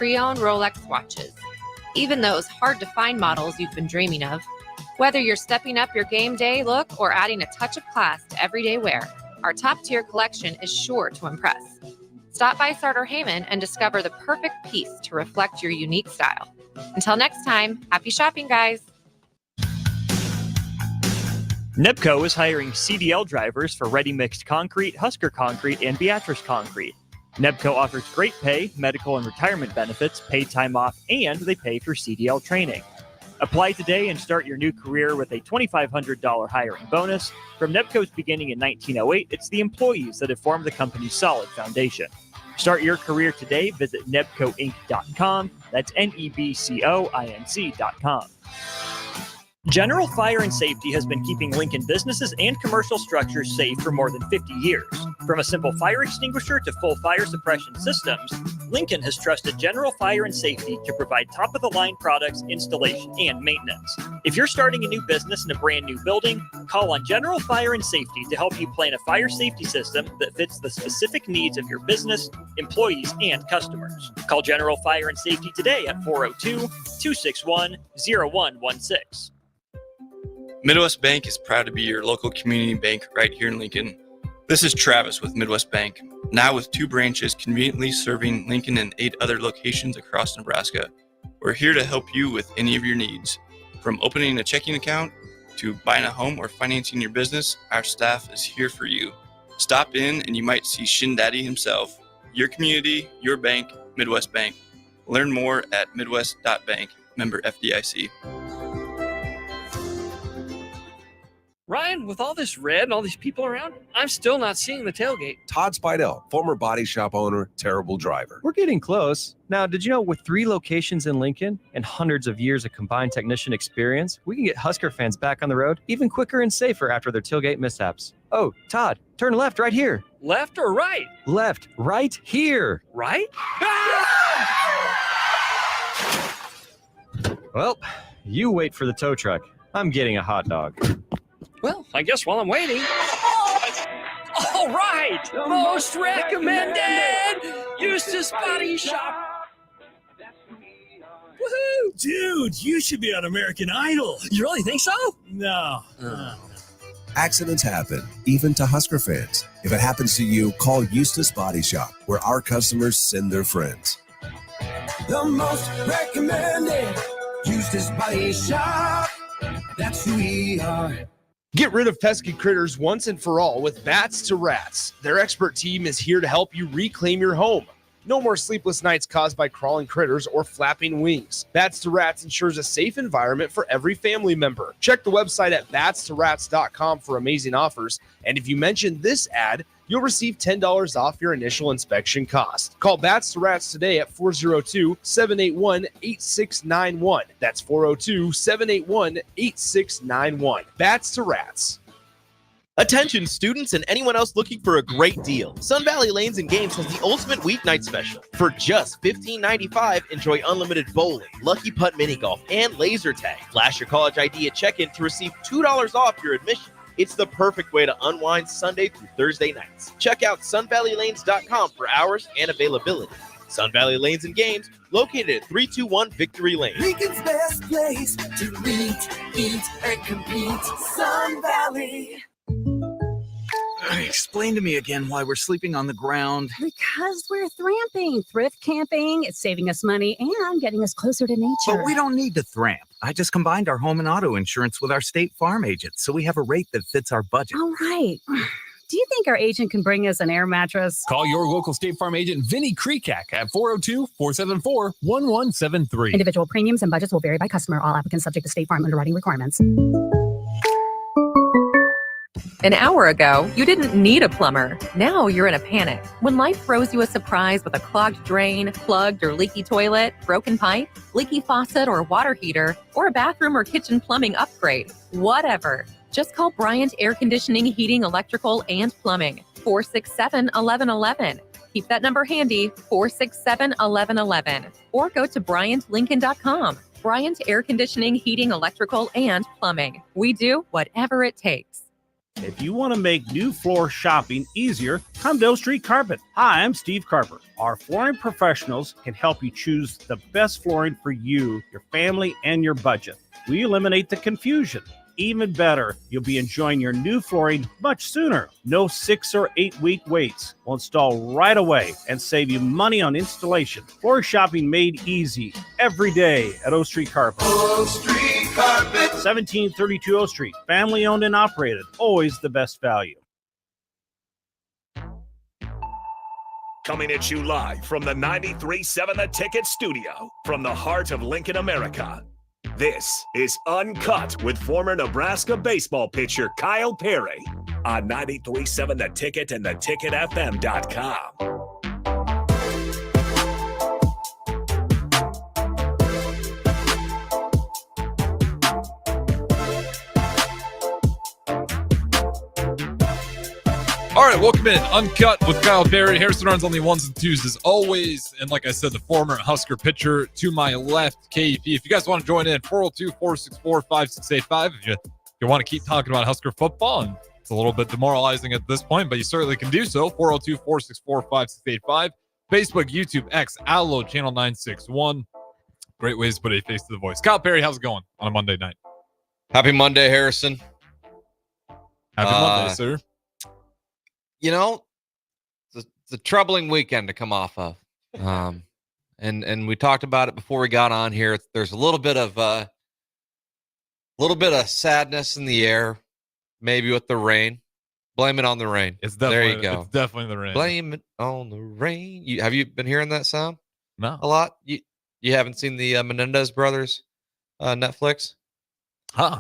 pre-owned Rolex watches. Even those hard-to-find models you've been dreaming of. Whether you're stepping up your game day look or adding a touch of class to everyday wear, our top-tier collection is sure to impress. Stop by Sartor Heyman and discover the perfect piece to reflect your unique style. Until next time, happy shopping, guys. NEPCO is hiring CDL drivers for ready-mixed concrete, Husker Concrete, and Beatrice Concrete. NEPCO offers great pay, medical and retirement benefits, paid time off, and they pay for CDL training. Apply today and start your new career with a $2,500 hiring bonus. From NEPCO's beginning in 1908, it's the employees that have formed the company's solid foundation. Start your career today. Visit nebcoinc.com. That's NEBCOINC.com. General Fire and Safety has been keeping Lincoln businesses and commercial structures safe for more than 50 years. From a simple fire extinguisher to full fire suppression systems, Lincoln has trusted General Fire and Safety to provide top-of-the-line products, installation, and maintenance. If you're starting a new business in a brand new building, call on General Fire and Safety to help you plan a fire safety system that fits the specific needs of your business, employees, and customers. Call General Fire and Safety today at 402-261-0116. Midwest Bank is proud to be your local community bank right here in Lincoln. This is Travis with Midwest Bank, now with 2 branches conveniently serving Lincoln and 8 other locations across Nebraska. We're here to help you with any of your needs. From opening a checking account to buying a home or financing your business, our staff is here for you. Stop in and you might see Shin Daddy himself. Your community, your bank, Midwest Bank. Learn more at midwest.bank, member FDIC. Ryan, with all this red and all these people around, I'm still not seeing the tailgate. Todd Spidell, former body shop owner, terrible driver. We're getting close. Now, did you know with 3 locations in Lincoln and hundreds of years of combined technician experience, we can get Husker fans back on the road even quicker and safer after their tailgate mishaps? Oh, Todd, turn left right here. Left or right? Left, right here. Right? Well, you wait for the tow truck. I'm getting a hot dog. Well, I guess while I'm waiting. All right! Most recommended! Eustace Body Shop! Woohoo! Dude, you should be on American Idol. You really think so? No. Accidents happen, even to Husker fans. If it happens to you, call Eustace Body Shop, where our customers send their friends. The most recommended Eustace Body Shop. That's who we are. Get rid of pesky critters once and for all with Bats to Rats. Their expert team is here to help you reclaim your home. No more sleepless nights caused by crawling critters or flapping wings. Bats to Rats ensures a safe environment for every family member. Check the website at batstorats.com for amazing offers. And if you mention this ad, you'll receive $10 off your initial inspection cost. Call Bats to Rats today at 402-781-8691. That's 402-781-8691. Bats to Rats. Attention students and anyone else looking for a great deal. Sun Valley Lanes and Games has the ultimate weeknight special. For just $15.95, enjoy unlimited bowling, lucky putt mini golf, and laser tag. Flash your college ID at check-in to receive $2 off your admission. It's the perfect way to unwind Sunday through Thursday nights. Check out sunvalleylanes.com for hours and availability. Sun Valley Lanes and Games, located at 321 Victory Lane. Lincoln's best place to meet, eat, and compete. Sun Valley. Explain to me again why we're sleeping on the ground. Because we're thramping, thrift camping. It's saving us money and getting us closer to nature. But we don't need to thramp. I just combined our home and auto insurance with our State Farm agent, so we have a rate that fits our budget. All right. Do you think our agent can bring us an air mattress? Call your local State Farm agent, Vinny Krekak, at 402-474-1173. Individual premiums and budgets will vary by customer. All applicants subject to State Farm underwriting requirements. An hour ago, you didn't need a plumber. Now you're in a panic. When life throws you a surprise with a clogged drain, plugged or leaky toilet, broken pipe, leaky faucet or water heater, or a bathroom or kitchen plumbing upgrade, whatever. Just call Bryant Air Conditioning, Heating, Electrical, and Plumbing. 467-1111. Keep that number handy, 467-1111. Or go to BryantLincoln.com. Bryant Air Conditioning, Heating, Electrical, and Plumbing. We do whatever it takes. If you want to make new floor shopping easier, come to O Street Carpet. Hi, I'm Steve Carper. Our flooring professionals can help you choose the best flooring for you, your family, and your budget. We eliminate the confusion. Even better, you'll be enjoying your new flooring much sooner. No 6 or 8 week waits. We'll install right away and save you money on installation. Floor shopping made easy every day at O Street Carpet. O Street Carpet. 1732 O Street. Family owned and operated. Always the best value. Coming at you live from the 93.7 The Ticket studio from the heart of Lincoln, America. This is Uncut with former Nebraska baseball pitcher Kyle Perry on 93.7 The Ticket and theticketfm.com. All right, welcome in. Uncut with Kyle Perry. Harrison runs on the ones and twos as always. And like I said, the former Husker pitcher to my left, KP. If you guys want to join in, 402-464-5685. If you want to keep talking about Husker football, and it's a little bit demoralizing at this point, but you certainly can do so. 402-464-5685. Facebook, YouTube, X, Allo, Channel 961. Great ways to put a face to the voice. Kyle Perry, how's it going on a Monday night? Happy Monday, Harrison. Happy Monday, sir. You know, it's a troubling weekend to come off of. And we talked about it before we got on here. There's a little bit of sadness in the air, maybe with the rain. Blame it on the rain. It's definitely, there you go. It's definitely the rain. Blame it on the rain. Have you been hearing that sound? No. A lot? You haven't seen the Menendez brothers Netflix?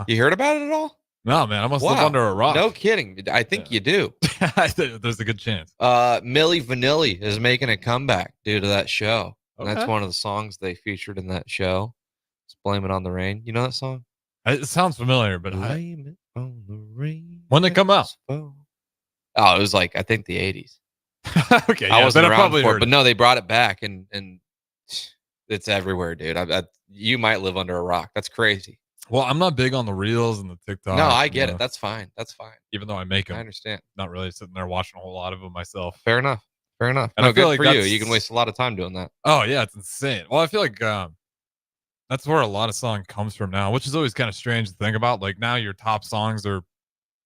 You heard about it at all? No, man. I must live under a rock. No kidding. I think you do. There's a good chance. Milli Vanilli is making a comeback due to that show. And that's Okay. one of the songs they featured in that show. It's Blame It on the Rain. You know that song? It sounds familiar, but Blame it on the rain. when they come out? Oh, it was like, I think the 80s. Okay, I wasn't then I around probably for it, heard but it. no, they brought it back, and it's everywhere, dude. You might live under a rock. That's crazy. Well, I'm not big on the reels and the TikTok. No, I get it. That's fine. That's fine. Even though I make them. I understand. Not really sitting there watching a whole lot of them myself. Fair enough. And No, I feel good like for you. that's- You can waste a lot of time doing that. Oh, yeah, it's insane. Well, I feel like that's where a lot of song comes from now, which is always kind of strange to think about. Like now your top songs are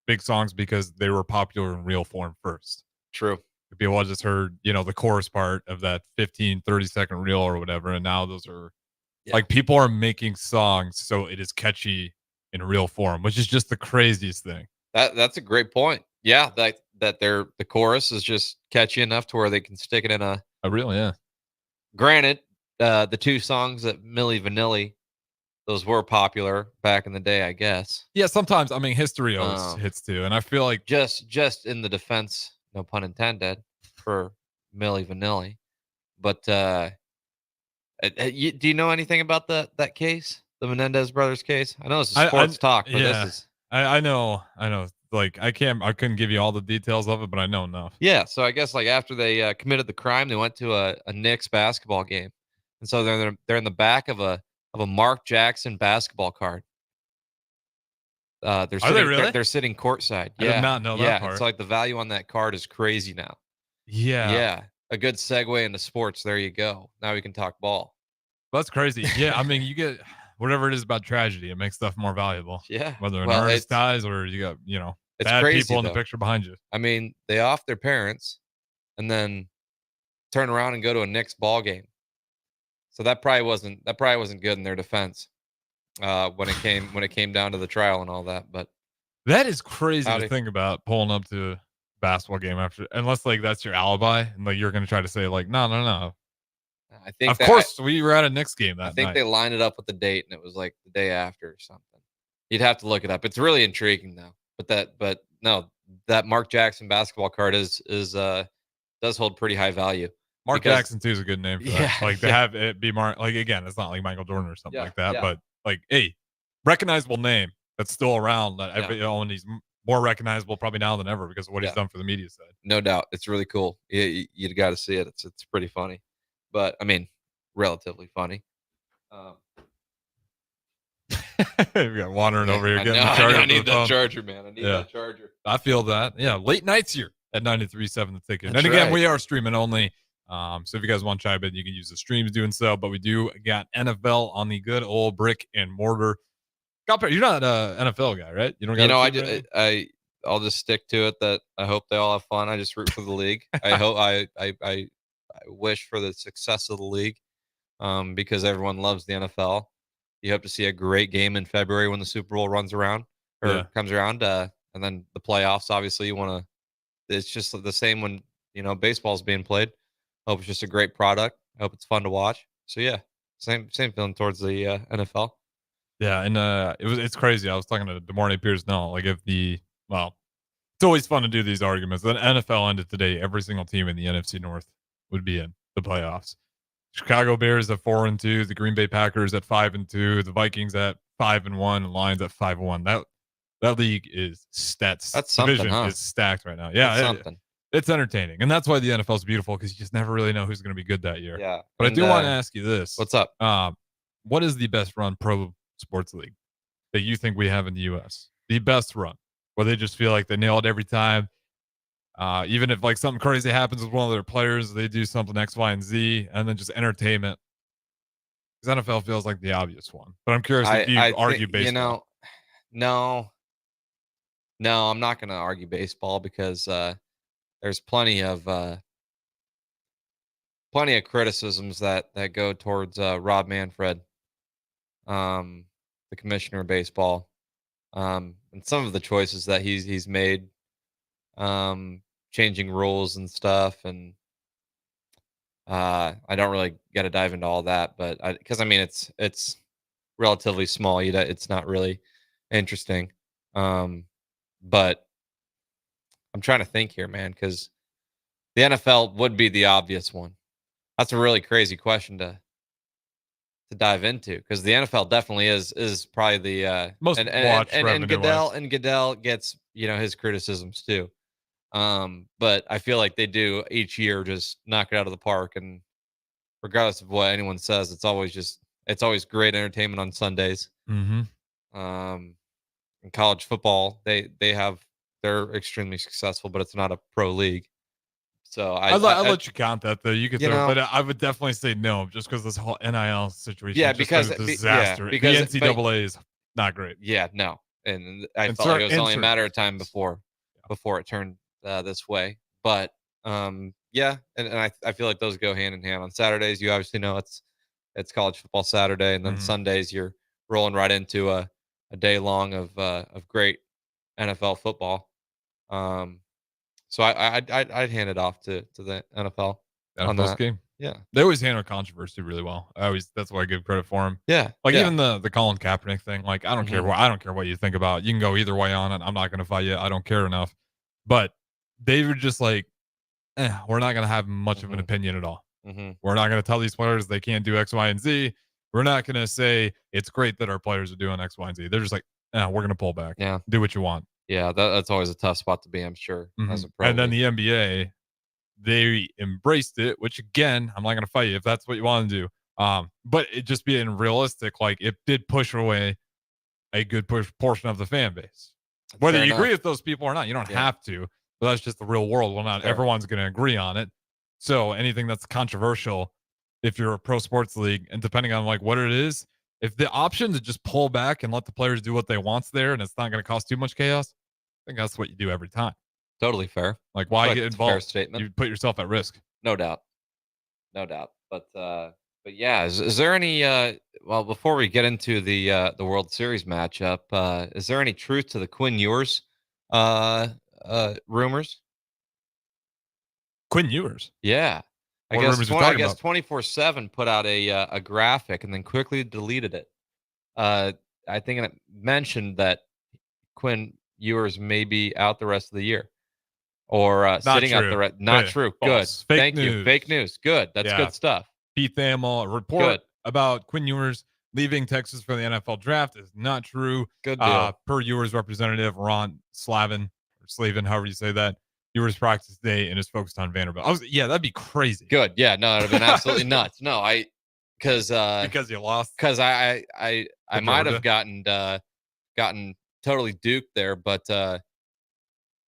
big songs because they were popular in real form first. True. People just heard, the chorus part of that 15, 30-second reel or whatever. And now those are like people are making songs so it is catchy in real form, which is just the craziest thing. That's a great point. Yeah, that the chorus is just catchy enough to where they can stick it in a reel. Yeah. Granted, the two songs that Milli Vanilli, those were popular back in the day, I guess. Yeah, sometimes history always hits too, and I feel like just in the defense, no pun intended, for Milli Vanilli. But do you know anything about that case, the Menendez brothers case? I know it's a sports talk, but this is. I know. Like I couldn't give you all the details of it, but I know enough. Yeah, so I guess like after they committed the crime, they went to a Knicks basketball game, and so they're in the back of a Mark Jackson basketball card. Are they really? They're sitting courtside. I Yeah, did not know that part. It's like the value on that card is crazy now. Yeah. A good segue into sports. There you go. Now we can talk ball. That's crazy. Yeah, you get whatever it is about tragedy, it makes stuff more valuable. Yeah. Whether an artist dies or you got, It's bad crazy, people in the though. picture behind you. I mean, they off their parents and then turn around and go to a Knicks ball game. So that probably wasn't good in their defense when it came down to the trial and all that. But That is crazy to think about, pulling up to a basketball game after, unless like that's your alibi and like you're gonna try to say like no. I think Of course we were at a Knicks game that I think night. they lined it up with the date and it was like the day after or something. You'd have to look it up. It's really intriguing though. But no, that Mark Jackson basketball card does hold pretty high value. Mark because- Jackson too is a good name for Yeah, that. Like to have it be Mark, like again, it's not like Michael Jordan or something Yeah, like that, yeah. but like, hey, recognizable name that's still around. That and he's more recognizable probably now than ever because of what he's done for the media side. No doubt. It's really cool. You got to see it. It's pretty funny, but I mean, relatively funny. We got wandering over here I getting know, the charger. I for need the that phone. charger, man. I need that charger. I feel that. Yeah, late nights here at 93.7 The Ticket. That's And again, right. we are streaming only. So if you guys want to chime in, you can use the streams doing so. But we do got NFL on the good old brick and mortar. You're not an NFL guy, right? You don't. You got know, a team or anything? I'll just stick to it that I hope they all have fun. I just root for the league. I hope I wish for the success of the league, because everyone loves the NFL. You hope to see a great game in February when the Super Bowl runs around or comes around, and then the playoffs. Obviously, you want to. It's just the same when baseball's being played. I hope it's just a great product. I hope it's fun to watch. So yeah, same feeling towards the NFL. Yeah, and it's crazy. I was talking to DeMornay Pierce now. Like it's always fun to do these arguments. The NFL ended today. Every single team in the NFC North would be in the playoffs. Chicago Bears at 4-2, the Green Bay Packers at 5-2, the Vikings at 5-1, and Lions at 5-1. That league is stats. That's something, division huh? is stacked right now. Yeah, something. It's entertaining, and that's why the NFL is beautiful because you just never really know who's going to be good that year. Yeah, but I do want to ask you this: what's up? What is the best run pro sports league that you think we have in the U.S.? The best run, where they just feel like they nail it every time. Even if like something crazy happens with one of their players, they do something X, Y, and Z, and then just entertainment. Because NFL feels like the obvious one, but I'm curious if you argue baseball. No, I'm not going to argue baseball because there's plenty of criticisms that go towards Rob Manfred, the commissioner of baseball, and some of the choices that he's made, changing rules and stuff, and I don't really get to dive into all that, but because it's relatively small, it's not really interesting, but I'm trying to think here, man, because the NFL would be the obvious one. That's a really crazy question to dive into because the NFL definitely is probably the most watched and Goodell gets his criticisms too. But I feel like they do each year just knock it out of the park, and regardless of what anyone says, it's always great entertainment on Sundays. Mm-hmm. In college football, they're extremely successful, but it's not a pro league. So I'll let you count that though. You could, but I would definitely say no, just because this whole NIL situation. Yeah, is because a disaster. because the NCAA is not great. Yeah, no, and I felt like it was only a matter of time before it turned this way. But yeah, and I feel like those go hand in hand. On Saturdays, you obviously know it's college football Saturday, and then Sundays you're rolling right into a day long of great NFL football. So I'd hand it off to the NFL on NFL's that game. Yeah, they always handle controversy really well. That's why I give credit for them. Yeah, even the Colin Kaepernick thing. Like I don't care what you think about. You can go either way on it. I'm not going to fight you. I don't care enough. But they were just like, we're not going to have much of an opinion at all. We're not going to tell these players they can't do X, Y, and Z. We're not going to say it's great that our players are doing X, Y, and Z. They're just like, we're going to pull back. Yeah, do what you want. Yeah, that's always a tough spot to be, I'm sure. As a pro and then the NBA, they embraced it, which again, I'm not going to fight you if that's what you want to do. But it just being realistic, like it did push away a good portion of the fan base. Whether you agree with those people or not, you don't have to. But that's just the real world. Well, not everyone's going to agree on it. So anything that's controversial, if you're a pro sports league, and depending on like what it is, if the option to just pull back and let the players do what they want there, and it's not going to cause too much chaos, I think that's what you do every time. Totally fair. Like, why get involved? Fair statement. You put yourself at risk. No doubt. But yeah, is there any? Well, before we get into the World Series matchup, is there any truth to the Quinn Ewers rumors? Quinn Ewers. Yeah. I What guess rumors are you talking 24/7 put out a graphic and then quickly deleted it. I think it mentioned that Quinn Ewers may be out the rest of the year, or sitting out the rest. Not true. False. Good. Fake Thank news. you. Fake news. Good. That's good stuff. Pete Thamel, a report about Quinn Ewers leaving Texas for the NFL draft is not true. Good deal. Per Ewers representative Ron Slavin, however you say that, Ewers practice day and is focused on Vanderbilt. That'd be crazy. Good. Yeah. No, it'd have been absolutely nuts. No, because you lost. Because I To might have Georgia? gotten totally duped there, but no,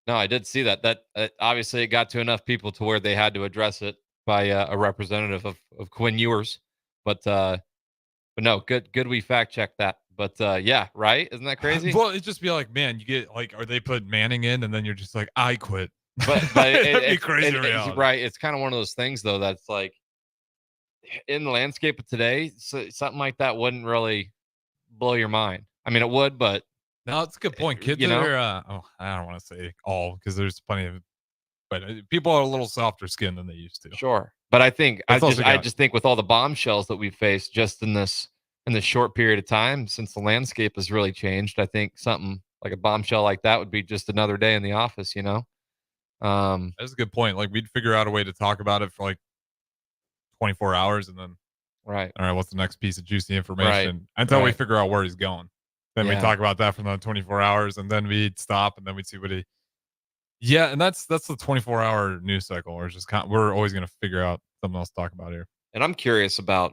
I did see that. Obviously it got to enough people to where they had to address it by a representative of Quinn Ewers, but no, good we fact checked that. But yeah, right? Isn't that crazy? Well, it'd just be like, man, you get like, or they put Manning in, and then you're just like, I quit. But That'd be crazy reality. right. It's kind of one of those things though that's like in the landscape of today, something like that wouldn't really blow your mind. I mean, it would, but No, it's a good point. Kids you know? are, I don't want to say all because there's plenty of, but people are a little softer skinned than they used to. Sure, but I think That's also I got- just think with all the bombshells that we've faced just in this short period of time since the landscape has really changed, I think something like a bombshell like that would be just another day in the office, you know. That's a good point. Like we'd figure out a way to talk about it for like 24 hours, and then right, all right, what's the next piece of juicy information until we right. figure out where he's going. Then we Yeah. talk about that for another 24 hours, and then we'd stop, and then we'd see what he. Yeah, and that's the 24-hour news cycle. We're just we're always going to figure out something else to talk about here. And I'm curious about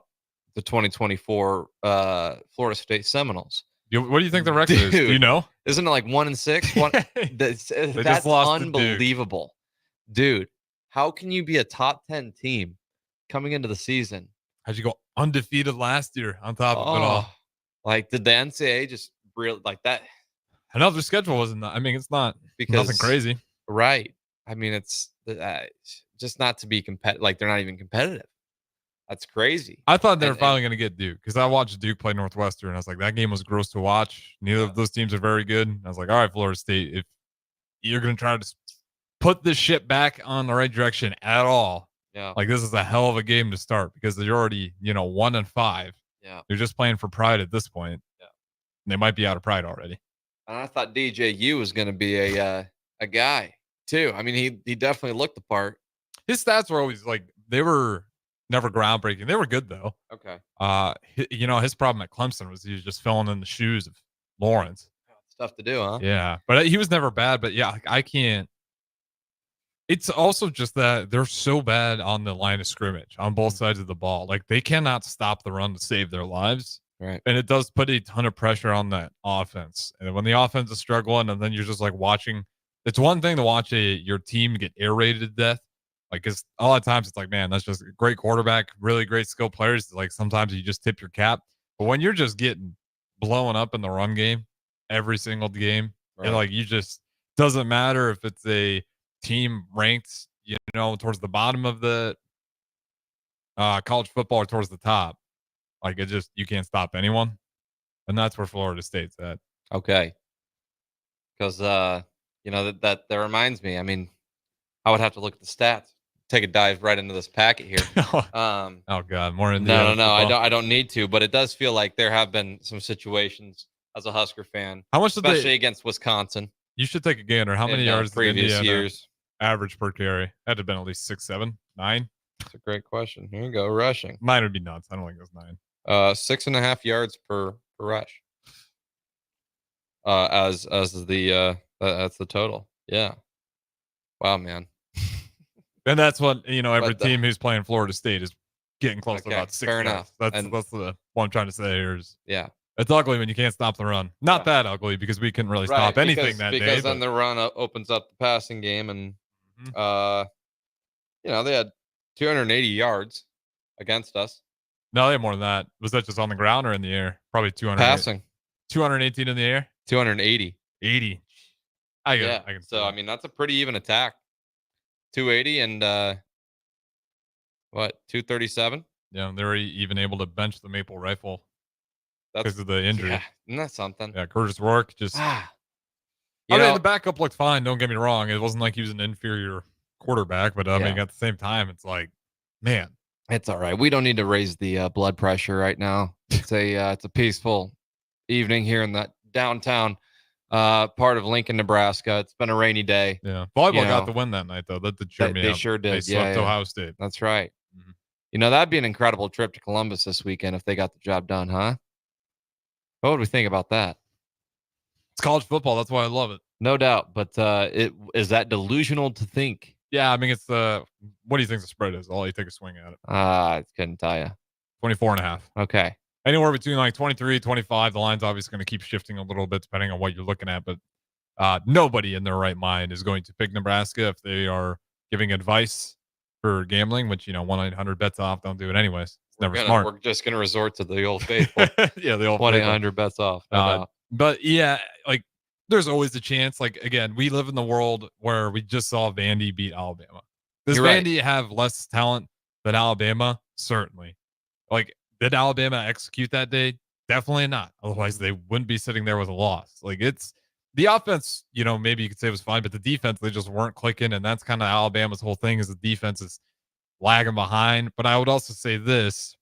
the 2024 Florida State Seminoles. What do you think the record is? Do you know? Isn't it like 1-6? That's just lost to Duke. unbelievable, dude. How can you be a top 10 team coming into the season? How'd you go undefeated last year on top of it all? Like, did the NCAA just really like that? Another schedule wasn't. I mean, it's not nothing crazy, right? I mean, it's just not to be competitive. Like, they're not even competitive. That's crazy. I thought they were finally going to get Duke because I watched Duke play Northwestern. I was like, that game was gross to watch. Neither of those teams are very good. I was like, all right, Florida State, if you're going to try to put this shit back on the right direction at all, like this is a hell of a game to start because they're already 1-5. Yeah, you're just playing for pride at this point. Yeah, and they might be out of pride already. And I thought DJU was going to be a guy too. I mean, he definitely looked the part. His stats were always like they were never groundbreaking. They were good though. Okay. His problem at Clemson was he was just filling in the shoes of Lawrence. Stuff to do, huh? Yeah, but he was never bad. But yeah, I can't. It's also just that they're so bad on the line of scrimmage on both sides of the ball. Like they cannot stop the run to save their lives. Right. And it does put a ton of pressure on that offense. And when the offense is struggling, and then you're just like watching, it's one thing to watch your team get air raided to death. Like, cause a lot of times it's like, man, that's just a great quarterback, really great skill players. Like sometimes you just tip your cap. But when you're just getting blown up in the run game every single game, and like you just doesn't matter if it's a team ranked, towards the bottom of the college football or towards the top. Like you can't stop anyone. And that's where Florida State's at. Okay. Because, that reminds me, I mean, I would have to look at the stats, take a dive right into this packet here. Oh God, more into no. I don't need to, but it does feel like there have been some situations as a Husker fan, how much especially against Wisconsin. You should take a gander. How many yards previous did years average per carry? Had to have been at least 6, 7, 9. That's a great question. Here you go, rushing. Mine would be nuts. I don't think it was 9. 6.5 yards per rush. As the that's the total. Yeah. Wow, man. And that's what every team who's playing Florida State is getting close to about 6 fair yards. enough. That's the what I'm trying to say here is it's ugly when you can't stop the run. Not that ugly because we couldn't really stop anything that day. Because then the run opens up the passing game, and they had 280 yards against us. No, they had more than that. Was that just on the ground or in the air? Probably 200 passing. 218 in the air. 280. 80. I can. So I mean, that's a pretty even attack. 280 and 237. Yeah, they were even able to bench the maple rifle because of the injury. Yeah, isn't that something? Yeah, Curtis Rourke just. The backup looked fine. Don't get me wrong. It wasn't like he was an inferior quarterback, but I mean, at the same time, it's like, man, it's all right. We don't need to raise the blood pressure right now. It's a peaceful evening here in that downtown part of Lincoln, Nebraska. It's been a rainy day. Yeah, volleyball got the win that night though. That did cheer me up. They sure did. They swept Ohio State. That's right. That'd be an incredible trip to Columbus this weekend if they got the job done, huh? What would we think about that? It's college football. That's why I love it. No doubt. But is that delusional to think? Yeah, I mean, it's what do you think the spread is? I'll let you take a swing at it. I couldn't tell you. 24.5. Okay. Anywhere between like 23, 25. The line's obviously going to keep shifting a little bit depending on what you're looking at, but nobody in their right mind is going to pick Nebraska if they are giving advice for gambling, which, 1-800-BETS-OFF. Don't do it anyways. It's never smart. We're just going to resort to the old faithful. Yeah, the old 1-800-BETS-OFF. No doubt. But yeah, like there's always a chance. Like, again, we live in the world where we just saw Vandy beat Alabama. Does Vandy have less talent than Alabama? Certainly. Like, did Alabama execute that day? Definitely not. Otherwise, they wouldn't be sitting there with a loss. Like, it's the offense, maybe you could say was fine, but the defense, they just weren't clicking. And that's kind of Alabama's whole thing, is the defense is lagging behind. But I would also say this,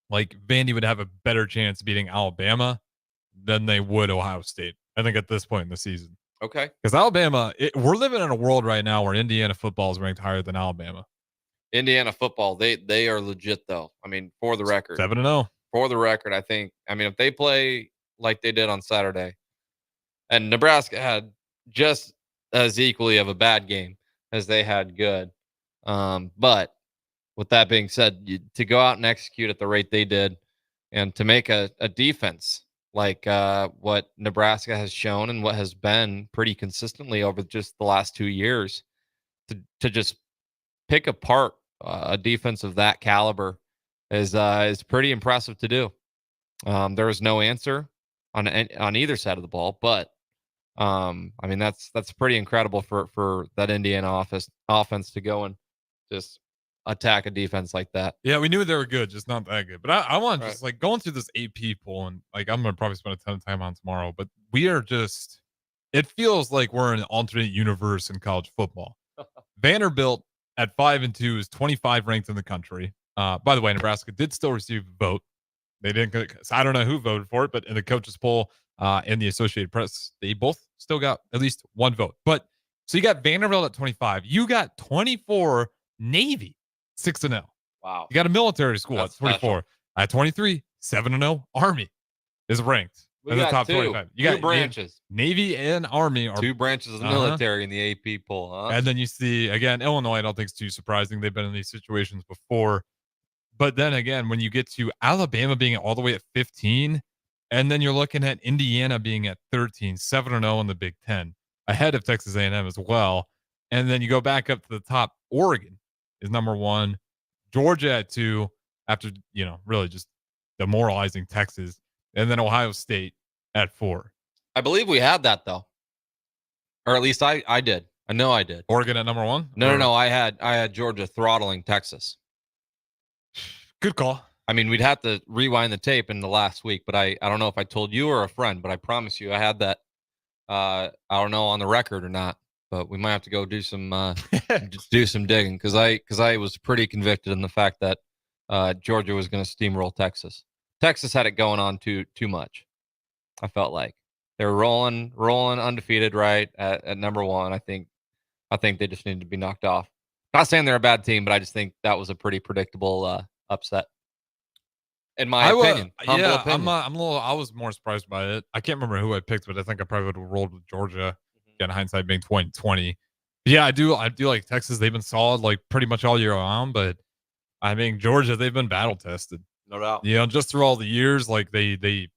like, Vandy would have a better chance beating Alabama than they would Ohio State, I think, at this point in the season. Okay. Because Alabama, we're living in a world right now where Indiana football is ranked higher than Alabama. Indiana football, they are legit, though. I mean, for the record. 7-0. For the record, I think, if they play like they did on Saturday, and Nebraska had just as equally of a bad game as they had good. But with that being said, to go out and execute at the rate they did, and to make a defense like what Nebraska has shown and what has been pretty consistently over just the last 2 years, to just pick apart a defense of that caliber is pretty impressive to do. There is no answer on either side of the ball, but that's pretty incredible for that Indiana offense to go and just attack a defense like that. Yeah, we knew they were good, just not that good. But I want to just like going through this AP poll, and like I'm gonna probably spend a ton of time on tomorrow, but we are just, it feels like we're in an alternate universe in college football. Vanderbilt at 5-2 is 25 ranked in the country. By the way, Nebraska did still receive a vote. They didn't. I don't know who voted for it, but in the coaches poll and the Associated Press, they both still got at least one vote. But so you got Vanderbilt at 25. You got 24 Navy 6-0. Wow. You got a military school That's at 24. special. At 23, 7-0. Army is ranked in the top 25. You got branches. Navy and Army are 2 branches of the military in the AP poll, huh? And then you see, again, Illinois, I don't think it's too surprising. They've been in these situations before. But then again, when you get to Alabama being all the way at 15, and then you're looking at Indiana being at 13, 7-0 in the Big Ten, ahead of Texas A&M as well. And then you go back up to the top. Oregon is number 1. Georgia at 2 after, really just demoralizing Texas. And then Ohio State at 4. I believe we had that, though. Or at least I did. I know I did. Oregon at number 1? No. I had Georgia throttling Texas. Good call. I mean, we'd have to rewind the tape in the last week, but I don't know if I told you or a friend, but I promise you I had that. I don't know on the record or not, but we might have to go do some do some digging because I was pretty convicted in the fact that Georgia was going to steamroll Texas. Texas had it going on too much. I felt like they were rolling undefeated right at number 1. I think they just needed to be knocked off. Not saying they're a bad team, but I just think that was a pretty predictable upset. In my opinion. Humble opinion. I was more surprised by it. I can't remember who I picked, but I think I probably would have rolled with Georgia. Again, hindsight being 2020. Yeah, I do like Texas. They've been solid like pretty much all year long, but I mean Georgia, they've been battle tested. No doubt. Just through all the years, like they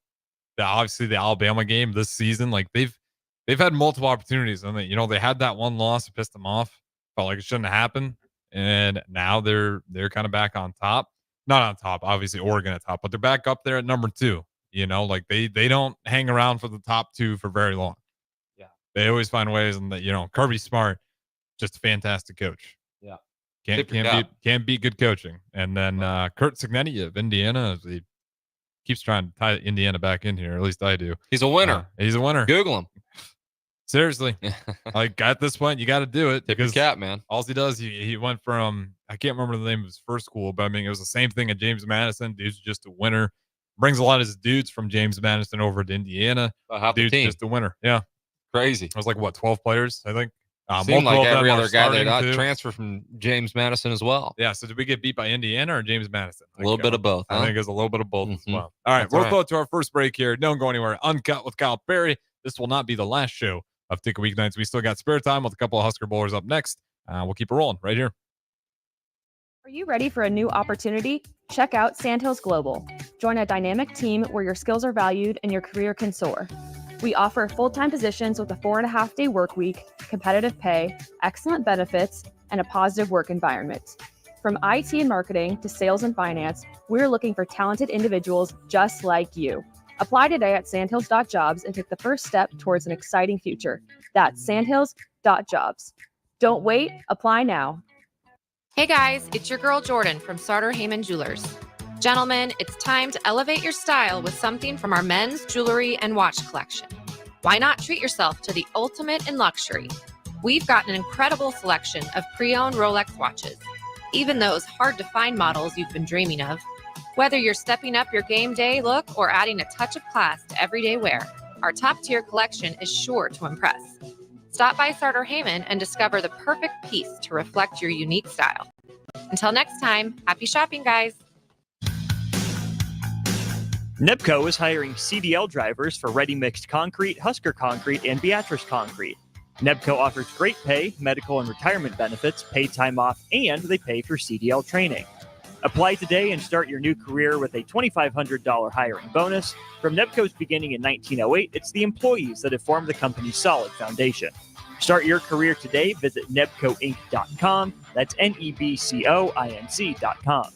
obviously the Alabama game this season, like they've had multiple opportunities, and they had that one loss that pissed them off. Felt like it shouldn't have happened, and now they're kind of back on top. Not on top, obviously Oregon at top, but they're back up there at number 2. Like they don't hang around for the top 2 for very long. Yeah, they always find ways, and that Kirby Smart, just a fantastic coach. Yeah, can't beat good coaching. And then Kurt Cignetti of Indiana, he keeps trying to tie Indiana back in here. At least I do. He's a winner. He's a winner. Google him. Seriously, like at this point, you got to do it. Tip your cap, man. All he does, he went from, I can't remember the name of his first school, but I mean, it was the same thing at James Madison. Dude's just a winner. Brings a lot of his dudes from James Madison over to Indiana. Dude's just a winner. Yeah. Crazy. It was like, 12 players, I think. Seemed like every other guy that transferred from James Madison as well. Yeah. So did we get beat by Indiana or James Madison? A little bit of both. I think it's a little bit of both as well. All right. We'll go to our first break here. Don't go anywhere. Uncut with Kyle Perry. This will not be the last show of Ticket Weeknights. We still got spare time with a couple of Husker Bowlers up next. We'll keep it rolling right here. Are you ready for a new opportunity? Check out Sandhills Global. Join a dynamic team where your skills are valued and your career can soar. We offer full-time positions with a 4.5-day work week, competitive pay, excellent benefits, and a positive work environment. From IT and marketing to sales and finance, we're looking for talented individuals just like you. Apply today at sandhills.jobs and take the first step towards an exciting future. That's sandhills.jobs. Don't wait, apply now. Hey guys, it's your girl Jordan from Sartor Heyman Jewelers. Gentlemen, it's time to elevate your style with something from our men's jewelry and watch collection. Why not treat yourself to the ultimate in luxury? We've got an incredible selection of pre-owned Rolex watches, even those hard-to-find models you've been dreaming of. Whether you're stepping up your game day look or adding a touch of class to everyday wear, our top-tier collection is sure to impress. Stop by Sartor Heyman and discover the perfect piece to reflect your unique style. Until next time, happy shopping, guys. NEBCO is hiring CDL drivers for ready-mixed concrete, Husker concrete, and Beatrice concrete. NEBCO offers great pay, medical and retirement benefits, paid time off, and they pay for CDL training. Apply today and start your new career with a $2,500 hiring bonus. From NEBCO's beginning in 1908, it's the employees that have formed the company's solid foundation. Start your career today. Visit nebcoinc.com. That's NEBCOINC.com.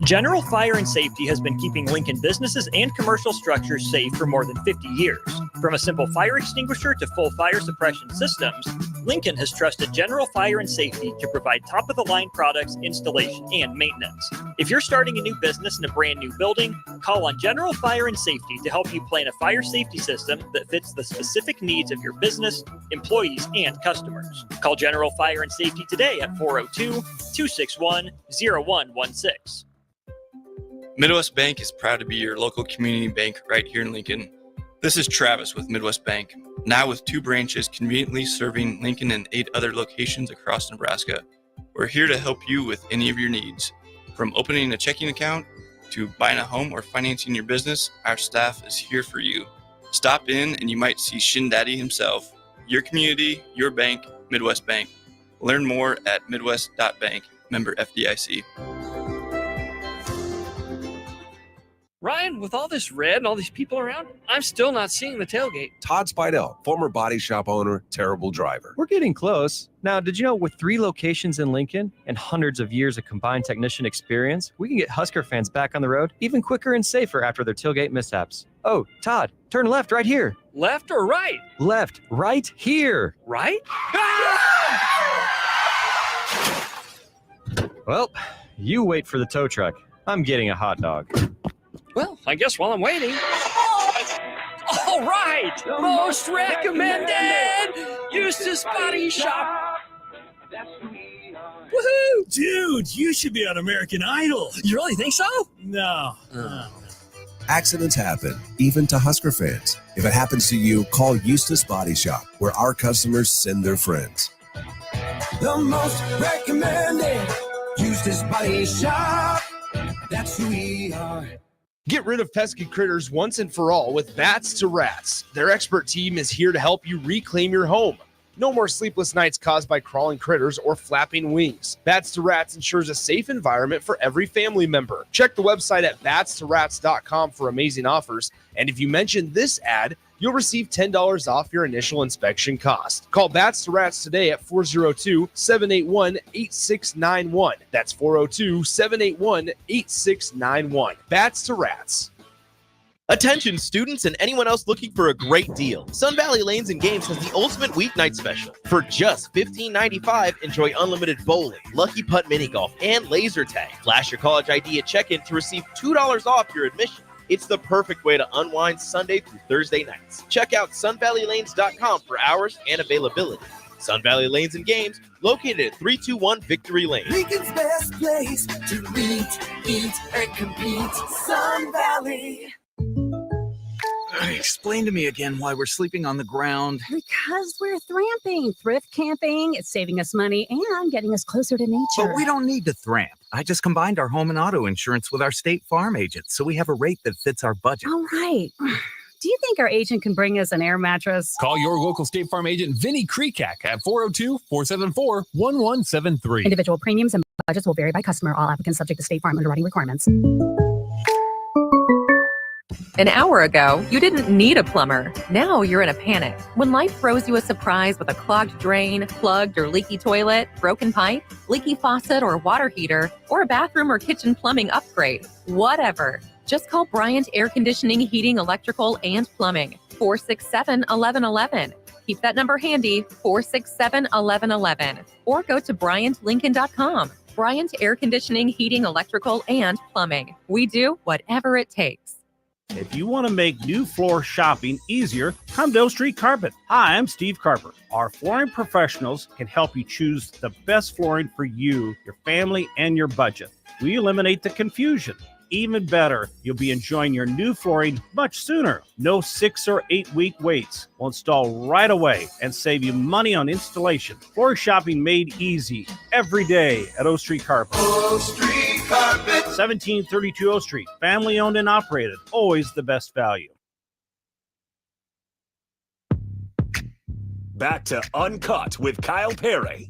General Fire and Safety has been keeping Lincoln businesses and commercial structures safe for more than 50 years. From a simple fire extinguisher to full fire suppression systems, Lincoln has trusted General Fire and Safety to provide top-of-the-line products, installation, and maintenance. If you're starting a new business in a brand new building, call on General Fire and Safety to help you plan a fire safety system that fits the specific needs of your business, employees, and customers. Call General Fire and Safety today at 402-261-0116. Midwest Bank is proud to be your local community bank right here in Lincoln. This is Travis with Midwest Bank, now with 2 branches conveniently serving Lincoln and 8 other locations across Nebraska. We're here to help you with any of your needs. From opening a checking account to buying a home or financing your business, our staff is here for you. Stop in and you might see Shin Daddy himself. Your community, your bank, Midwest Bank. Learn more at midwest.bank, member FDIC. Ryan, with all this red and all these people around, I'm still not seeing the tailgate. Todd Spidell, former body shop owner, terrible driver. We're getting close. Now, did you know with 3 locations in Lincoln and hundreds of years of combined technician experience, we can get Husker fans back on the road even quicker and safer after their tailgate mishaps? Oh, Todd, turn left right here. Left or right? Left, right here. Right? Well, you wait for the tow truck. I'm getting a hot dog. Well, I guess while I'm waiting. All right! Most recommended! Eustace Body Shop! Woohoo! Dude, you should be on American Idol. You really think so? No. Accidents happen, even to Husker fans. If it happens to you, call Eustace Body Shop, where our customers send their friends. The most recommended Eustace Body Shop. That's who we are. Get rid of pesky critters once and for all with Bats to Rats. Their expert team is here to help you reclaim your home. No more sleepless nights caused by crawling critters or flapping wings. Bats to Rats ensures a safe environment for every family member. Check the website at batstorats.com for amazing offers. And if you mention this ad, you'll receive $10 off your initial inspection cost. Call Bats to Rats today at 402-781-8691. That's 402-781-8691. Bats to Rats. Attention students and anyone else looking for a great deal. Sun Valley Lanes and Games has the ultimate weeknight special. For just $15.95, enjoy unlimited bowling, lucky putt mini golf, and laser tag. Flash your college ID at check-in to receive $2 off your admission. It's the perfect way to unwind Sunday through Thursday nights. Check out sunvalleylanes.com for hours and availability. Sun Valley Lanes and Games, located at 321 Victory Lane. Lincoln's best place to meet, eat, and compete. Sun Valley. Explain to me again why we're sleeping on the ground. Because we're thramping, thrift camping. It's saving us money and getting us closer to nature. But we don't need to thramp. I just combined our home and auto insurance with our State Farm agent, so we have a rate that fits our budget. All right. Do you think our agent can bring us an air mattress? Call your local State Farm agent, Vinny Krekak, at 402-474-1173. Individual premiums and budgets will vary by customer. All applicants subject to State Farm underwriting requirements. An hour ago, you didn't need a plumber. Now you're in a panic. When life throws you a surprise with a clogged drain, plugged or leaky toilet, broken pipe, leaky faucet or water heater, or a bathroom or kitchen plumbing upgrade, whatever. Just call Bryant Air Conditioning, Heating, Electrical, and Plumbing, 467-1111. Keep that number handy, 467-1111. Or go to BryantLincoln.com. Bryant Air Conditioning, Heating, Electrical, and Plumbing. We do whatever it takes. If you want to make new floor shopping easier, come to O Street Carpet. Hi, I'm Steve Carper. Our flooring professionals can help you choose the best flooring for you, your family, and your budget. We eliminate the confusion. Even better, you'll be enjoying your new flooring much sooner. No 6 or 8 week waits. We'll install right away and save you money on installation. Floor shopping made easy every day at O Street Carpet. O Street Carpet. 1732 O Street. Family owned and operated. Always the best value. Back to Uncut with Kyle Perry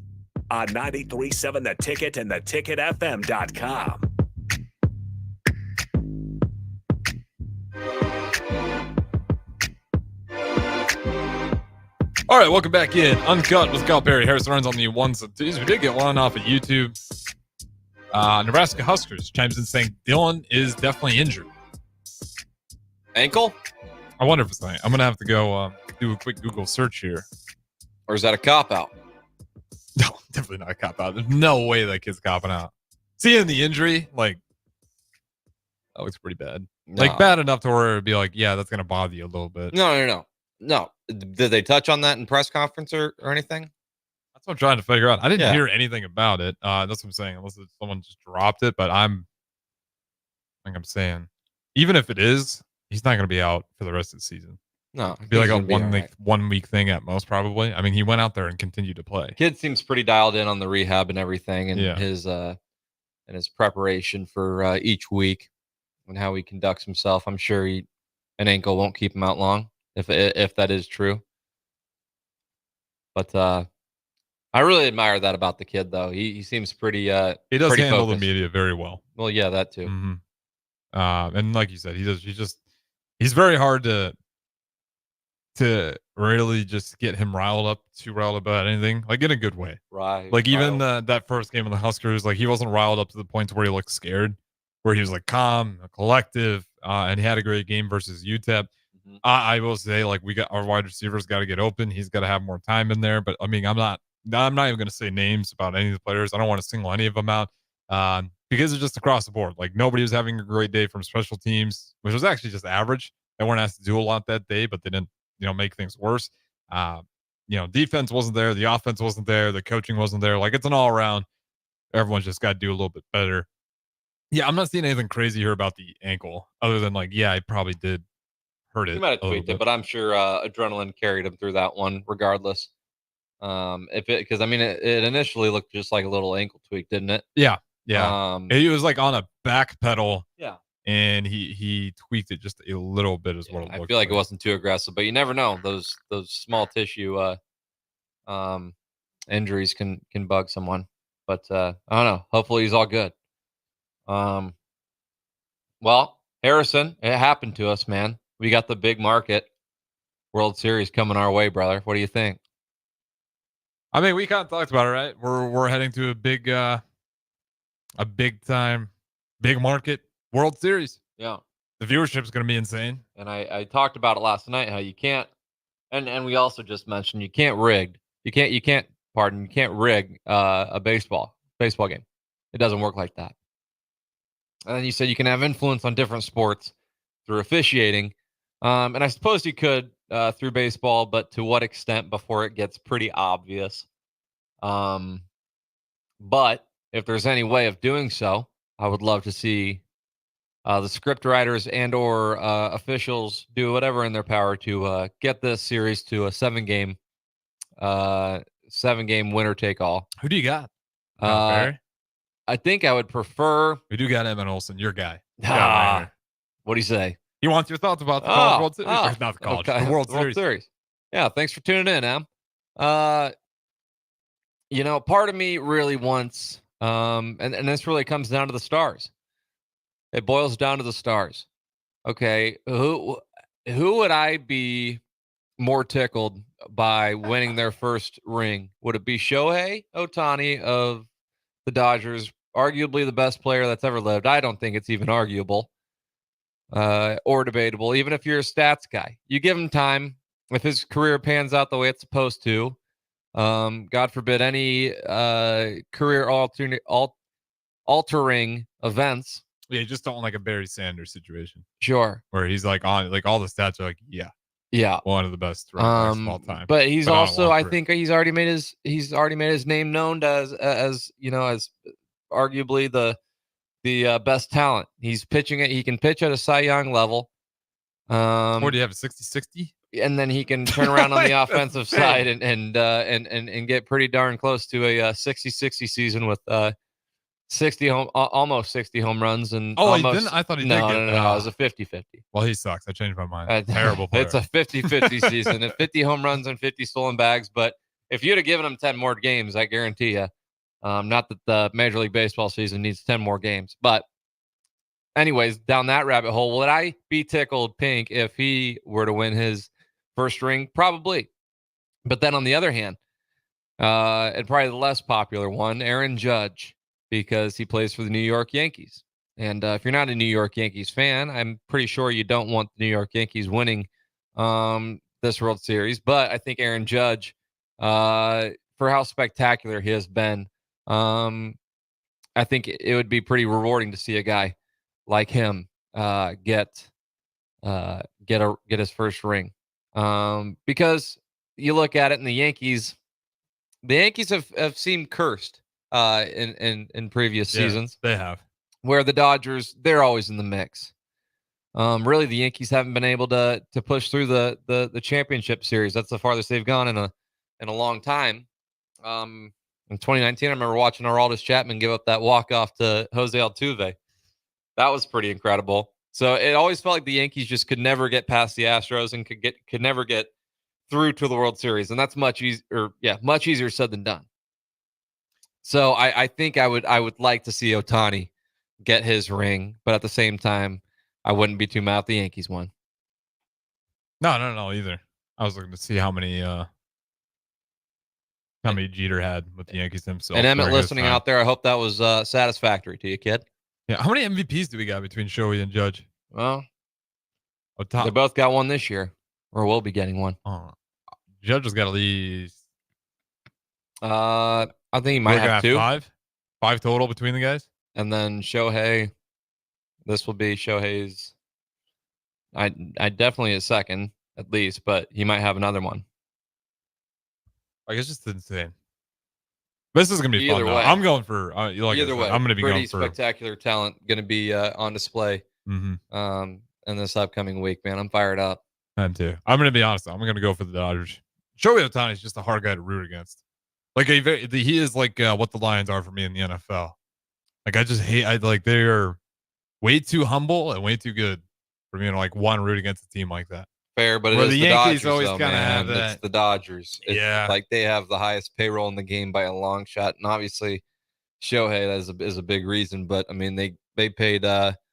on 93.7 The Ticket and theticketfm.com. All right, welcome back in. Uncut with Kyle Perry. Harrison runs on the ones and twos. We did get one off of YouTube. Nebraska Huskers chimes in saying Dylan is definitely injured. Ankle? I wonder if it's not. I'm going to have to go do a quick Google search here. Or is that a cop-out? No, definitely not a cop-out. There's no way that kid's copping out. Seeing the injury, like, that looks pretty bad. No. Like, bad enough to where it'd be like, yeah, that's going to bother you a little bit. No. Did they touch on that in press conference or anything? That's what I'm trying to figure out. I didn't hear anything about it. That's what I'm saying. Unless someone just dropped it. But I'm saying, even if it is, he's not going to be out for the rest of the season. No. It'd be like a 1 week thing at most, probably. I mean, he went out there and continued to play. Kid seems pretty dialed in on the rehab and everything, and his preparation for each week and how he conducts himself. I'm sure an ankle won't keep him out long, if that is true. But I really admire that about the kid, though. He seems pretty. He does pretty handle focused. the media very well. Well, yeah, that too. Mm-hmm. And like you said, he's very hard to really just get him riled up about anything, like in a good way. Right. Like even that first game of the Huskers, like he wasn't riled up to the point where he looked scared, where he was like calm, collective, and he had a great game versus UTEP. Mm-hmm. I will say, like, we got our wide receivers got to get open. He's got to have more time in there. But I mean, I'm not even going to say names about any of the players. I don't want to single any of them out because it's just across the board. Like nobody was having a great day from special teams, which was actually just average. They weren't asked to do a lot that day, but they didn't, make things worse. Defense wasn't there. The offense wasn't there. The coaching wasn't there. Like it's an all around. Everyone's just got to do a little bit better. Yeah, I'm not seeing anything crazy here about the ankle other than like, yeah, I probably did hurt it. He might have tweaked it, but I'm sure adrenaline carried him through that one regardless. Because it initially looked just like a little ankle tweak, didn't it? Yeah. He was like on a back pedal. Yeah. And he tweaked it just a little bit as well. I feel like it wasn't too aggressive, but you never know. Those small tissue injuries can bug someone. But I don't know. Hopefully he's all good. Well, Harrison, it happened to us, man. We got the big market World Series coming our way, brother. What do you think? I mean, we kind of talked about it, right? We're heading to a big time, big market World Series. Yeah. The viewership is going to be insane. And I talked about it last night, how you can't, and we also just mentioned you can't rig a baseball game. It doesn't work like that. And then you said you can have influence on different sports through officiating. And I suppose you could through baseball, but to what extent before it gets pretty obvious. But if there's any way of doing so, I would love to see the script writers and or officials do whatever in their power to get this series to a 7-game winner take all. Who do you got? I think I would prefer. We do got Evan Olsen, your guy. What do you say? He wants your thoughts about the College World Series. Or not the College, okay. the World Series. Yeah, thanks for tuning in, Em. Part of me really wants, and this really comes down to the stars. It boils down to the stars. Okay, who would I be more tickled by winning their first ring? Would it be Shohei Ohtani of the Dodgers, arguably the best player that's ever lived? I don't think it's even arguable or debatable, even if you're a stats guy. You give him time. If his career pans out the way it's supposed to, God forbid any career altering events. Yeah, you just don't want like a Barry Sanders situation. Sure. Where he's like on, like all the stats are like, yeah, one of the best running backs of all time. But he's also, I think, he's already made his name known as arguably the best talent. He's pitching it. He can pitch at a Cy Young level. What do you have, a 60-60? And then he can turn around on the offensive side and get pretty darn close to a 60-60 season with 60 almost 60 home runs and he didn't. I thought he did. No, it was a 50-50. Well, he sucks. I changed my mind. Terrible player. It's a 50-50 season at 50 home runs and 50 stolen bags. But if you'd have given him 10 more games, I guarantee you, not that the Major League Baseball season needs 10 more games, but anyways, down that rabbit hole, would I be tickled pink if he were to win his first ring? Probably. But then on the other hand, and probably the less popular one, Aaron Judge, because he plays for the New York Yankees. And if you're not a New York Yankees fan, I'm pretty sure you don't want the New York Yankees winning this World Series. But I think Aaron Judge, for how spectacular he has been, I think it would be pretty rewarding to see a guy like him get his first ring. Because you look at it, and the Yankees have seemed cursed in previous seasons. They have. Where the Dodgers, they're always in the mix. Really, the Yankees haven't been able to push through the championship series. That's the farthest they've gone in a long time. In 2019, I remember watching Aroldis Chapman give up that walk-off to Jose Altuve. That was pretty incredible. So it always felt like the Yankees just could never get past the Astros and could never get through to the World Series, and that's much easier said than done. So I think I would like to see Ohtani get his ring, but at the same time, I wouldn't be too mad if the Yankees won. No, either. I was looking to see how many Jeter had with the Yankees himself. And Emmett listening out there, I hope that was satisfactory to you, kid. Yeah, how many MVPs do we got between Shohei and Judge? Well, they both got one this year, or will be getting one. Judge has got at least. I think he might have two. Five total between the guys. And then Shohei, this will be Shohei's. I definitely a second at least, but he might have another one. Like, it's just insane. This is gonna be Either fun. way. I'm going for either way. I'm gonna be pretty going for spectacular talent. Going to be on display. In this upcoming week, man. I'm fired up. I'm too. I'm gonna be honest. I'm gonna go for the Dodgers. Shohei Ohtani is just a hard guy to root against. Like he is like what the Lions are for me in the NFL. Like I just hate. They are way too humble and way too good for me to like root against a team like that. Fair, but Where the Yankees Dodgers, always kind of have that. It's the Dodgers. It's like they have the highest payroll in the game by a long shot, and obviously Shohei is a big reason. But I mean, they paid Yoshinobu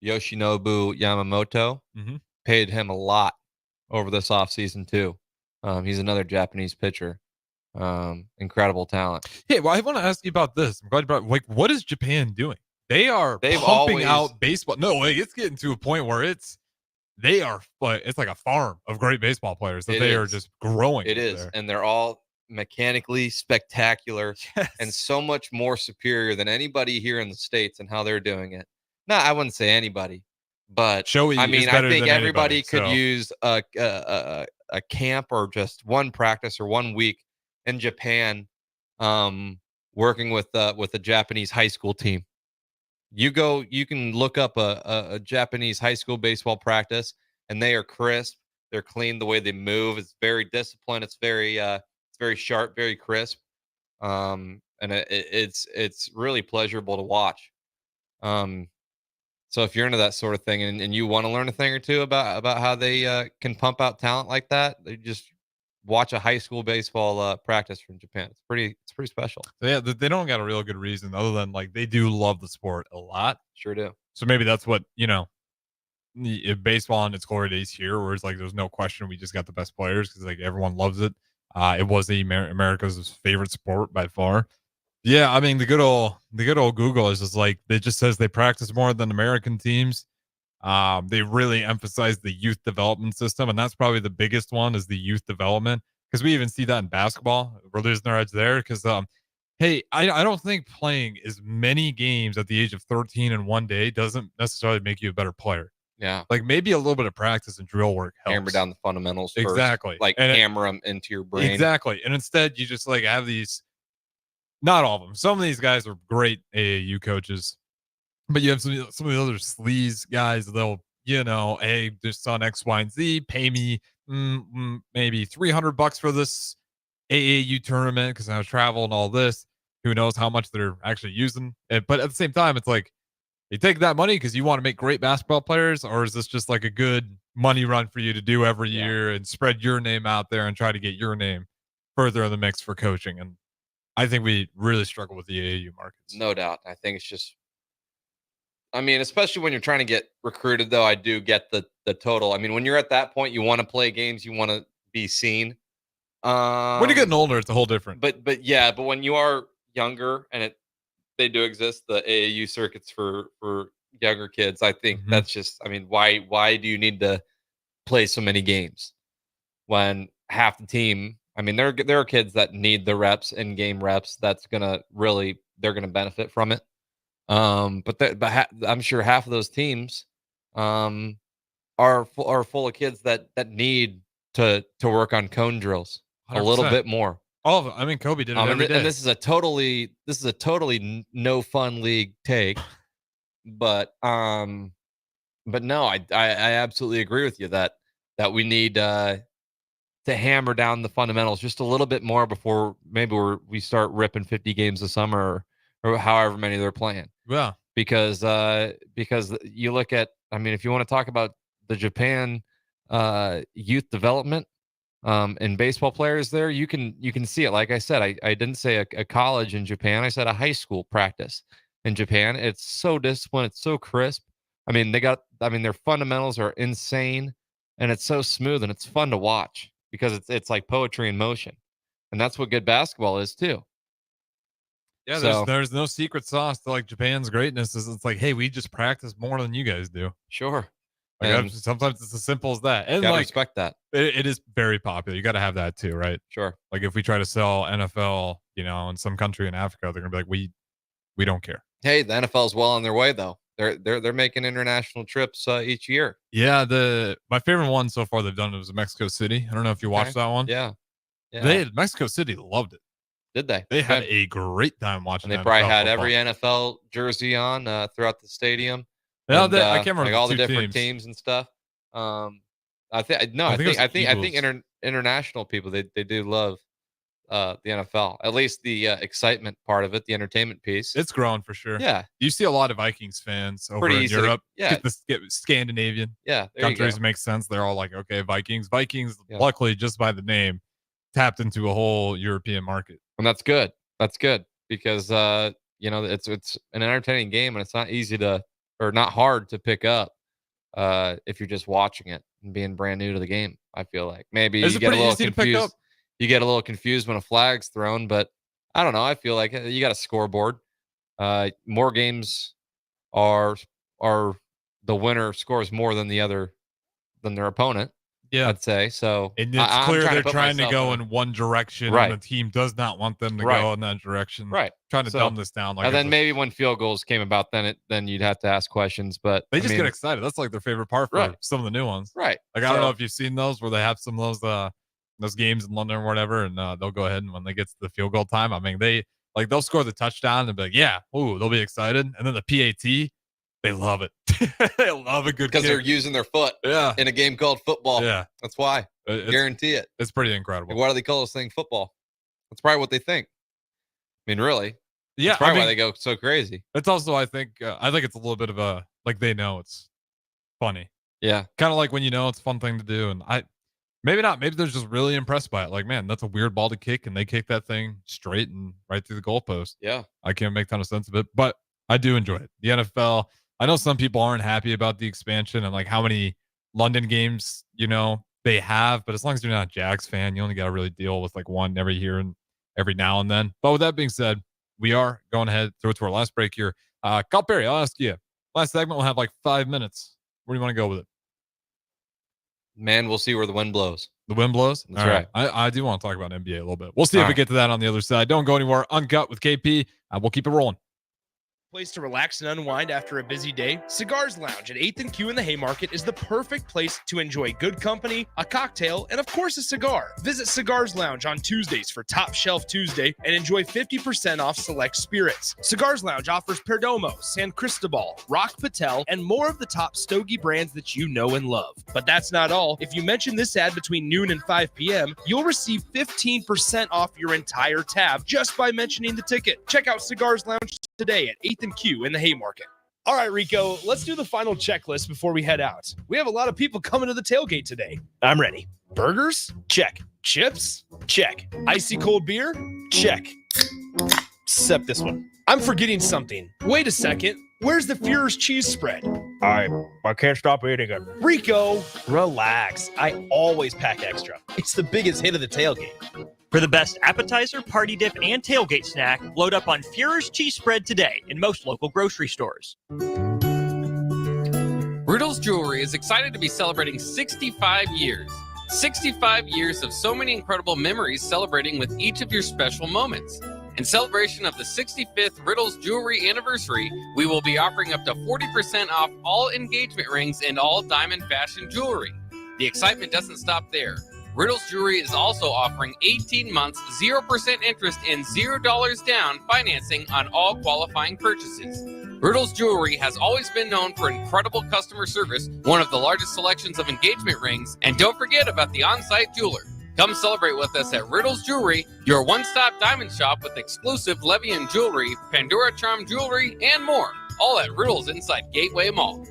Yamamoto, paid him a lot over this offseason too. He's another Japanese pitcher. Incredible talent. Hey, well, I want to ask you about this. I'm glad you brought. Like, what is Japan doing? They've pumping out baseball. No, like, it's getting to a point where it's like a farm of great baseball players that they are just growing. It is, and they're all mechanically spectacular and so much more superior than anybody here in the States and how they're doing it. No, I wouldn't say anybody, but Shoei I mean, I think everybody could so. use a camp or just one practice or 1 week in Japan, working with a Japanese high school team. You can look up a Japanese high school baseball practice, and they are crisp. They're clean. The way they move, it's very disciplined. It's very sharp, very crisp, and it's really pleasurable to watch. So if you're into that sort of thing and you want to learn a thing or two about how they can pump out talent like that, they just watch a high school baseball practice from Japan. It's pretty special. So yeah, they don't got a real good reason other than like they do love the sport a lot. Sure do. So maybe that's what, baseball in its glory days here, where it's like there's no question we just got the best players because like everyone loves it. It was America's favorite sport by far. Yeah, I mean the good old Google is just like it just says they practice more than American teams. They really emphasize the youth development system, and that's probably the biggest one is the youth development because we even see that in basketball. We're losing our edge there because hey, I don't think playing as many games at the age of 13 in one day doesn't necessarily make you a better player. Yeah. Like maybe a little bit of practice and drill work helps. Hammer down the fundamentals first. Exactly. Like hammer them into your brain. Exactly. And instead you just like have these, not all of them. Some of these guys are great AAU coaches, but you have some of the other sleaze guys. They'll, hey, just on X, Y, and Z, pay me maybe $300 for this AAU tournament because I travel and all this. Who knows how much they're actually using? But at the same time, it's like, you take that money because you want to make great basketball players, or is this just like a good money run for you to do every year and spread your name out there and try to get your name further in the mix for coaching? And I think we really struggle with the AAU markets. No doubt. I think it's just, I mean, especially when you're trying to get recruited, though, I do get the total. I mean, when you're at that point, you want to play games, you want to be seen. When you're getting older, it's a whole different. But when you are younger and they do exist, the AAU circuits for younger kids. I think that's just, I mean, why do you need to play so many games when half the team, I mean, there are kids that need the reps and game reps. That's gonna really, they're gonna benefit from it. But I'm sure half of those teams are full of kids that need to work on cone drills 100%. A little bit more. All of them. I mean, Kobe did it every day. And this is a totally no fun league take, but no, I absolutely agree with you that we need to hammer down the fundamentals just a little bit more before maybe we start ripping 50 games a summer or however many they're playing. Yeah, because you look at, I mean, if you want to talk about the Japan youth development. And baseball players there, you can see it. Like I said, I didn't say a college in Japan. I said a high school practice in Japan. It's so disciplined. It's so crisp. I mean, their fundamentals are insane, and it's so smooth and it's fun to watch because it's like poetry in motion, and that's what good basketball is too. Yeah, there's no secret sauce to like Japan's greatness. It's like, hey, we just practice more than you guys do. Sure. Like sometimes it's as simple as that. And gotta like, respect that. It is very popular. You got to have that too, right? Sure. Like if we try to sell NFL, in some country in Africa, they're gonna be like, we don't care. Hey, the NFL is well on their way though. They're making international trips each year. Yeah, my favorite one so far they've done was Mexico City. I don't know if you watched that one. Yeah. Mexico City loved it. Did they? They had a great time watching. And they probably had every NFL jersey on throughout the stadium. Yeah, I can't remember like all the different teams and stuff. I think international people they do love the NFL. At least the excitement part of it, the entertainment piece. It's growing for sure. Yeah, you see a lot of Vikings fans over in Europe. Get Scandinavian. Yeah, countries makes sense. They're all like, okay, Vikings. Luckily, just by the name, tapped into a whole European market, and that's good. That's good because it's an entertaining game and it's not easy to or not hard to pick up if you're just watching it and being brand new to the game. I feel like maybe you get a little confused. You get a little confused when a flag's thrown, but I don't know. I feel like you got a scoreboard. More games are the winner scores more than their opponent. Yeah, I'd say so. And it's clear they're trying to go in one direction, right? And the team does not want them to go in that direction, right? Trying to dumb this down, and then maybe when field goals came about, then you'd have to ask questions. But they just get excited. That's like their favorite part for some of the new ones, right? Like I don't know if you've seen those where they have some of those games in London or whatever, and they'll go ahead and when they get to the field goal time, I mean they'll score the touchdown and be like, yeah, ooh, they'll be excited, and then the PAT. They love it. They love a good because they're using their foot. Yeah. In a game called football. Yeah. That's why. Guarantee it. It's pretty incredible. Like, why do they call this thing football? That's probably what they think. I mean, really. Yeah. That's probably why they go so crazy. It's also, I think it's a little bit of a Like they know it's funny. Yeah. Kind of like when you know it's a fun thing to do. And maybe not. Maybe they're just really impressed by it. Like, man, that's a weird ball to kick. And they kick that thing straight and right through the goalpost. Yeah. I can't make a ton of sense of it, but I do enjoy it. The NFL, I know some people aren't happy about the expansion and like how many London games, they have. But as long as you're not a Jags fan, you only got to really deal with like one every year and every now and then. But with that being said, we are going ahead through to our last break here. Kyle Perry, I'll ask you. Last segment, we'll have like 5 minutes. Where do you want to go with it? Man, we'll see where the wind blows. The wind blows? That's right. I do want to talk about NBA a little bit. We'll see if we get to that on the other side. Don't go anywhere. Uncut with KP. We'll keep it rolling. Place to relax and unwind after a busy day? Cigars Lounge at 8th and Q in the Haymarket is the perfect place to enjoy good company, a cocktail, and of course a cigar. Visit Cigars Lounge on Tuesdays for Top Shelf Tuesday and enjoy 50% off select spirits. Cigars Lounge offers Perdomo, San Cristobal, Rock Patel, and more of the top stogie brands that you know and love. But that's not all. If you mention this ad between noon and 5 p.m., you'll receive 15% off your entire tab just by mentioning the ticket. Check out Cigars Lounge today at 8th and Q in the Haymarket. All right, Rico, let's do the final checklist before we head out. We have a lot of people coming to the tailgate today. I'm ready. Burgers? Check. Chips? Check. Icy cold beer? Check. Except this one. I'm forgetting something. Wait a second. Where's the Führer's cheese spread? I can't stop eating it. Rico, relax. I always pack extra. It's the biggest hit of the tailgate. For the best appetizer, party dip, and tailgate snack, load up on Führer's cheese spread today in most local grocery stores. Riddle's Jewelry is excited to be celebrating 65 years. 65 years of so many incredible memories celebrating with each of your special moments. In celebration of the 65th Riddle's Jewelry anniversary, we will be offering up to 40% off all engagement rings and all diamond fashion jewelry. The excitement doesn't stop there. Riddle's Jewelry is also offering 18 months, 0% interest and $0 down financing on all qualifying purchases. Riddle's Jewelry has always been known for incredible customer service, one of the largest selections of engagement rings, and don't forget about the on-site jeweler. Come celebrate with us at Riddle's Jewelry, your one-stop diamond shop with exclusive Levian jewelry, Pandora Charm jewelry, and more. All at Riddle's inside Gateway Mall.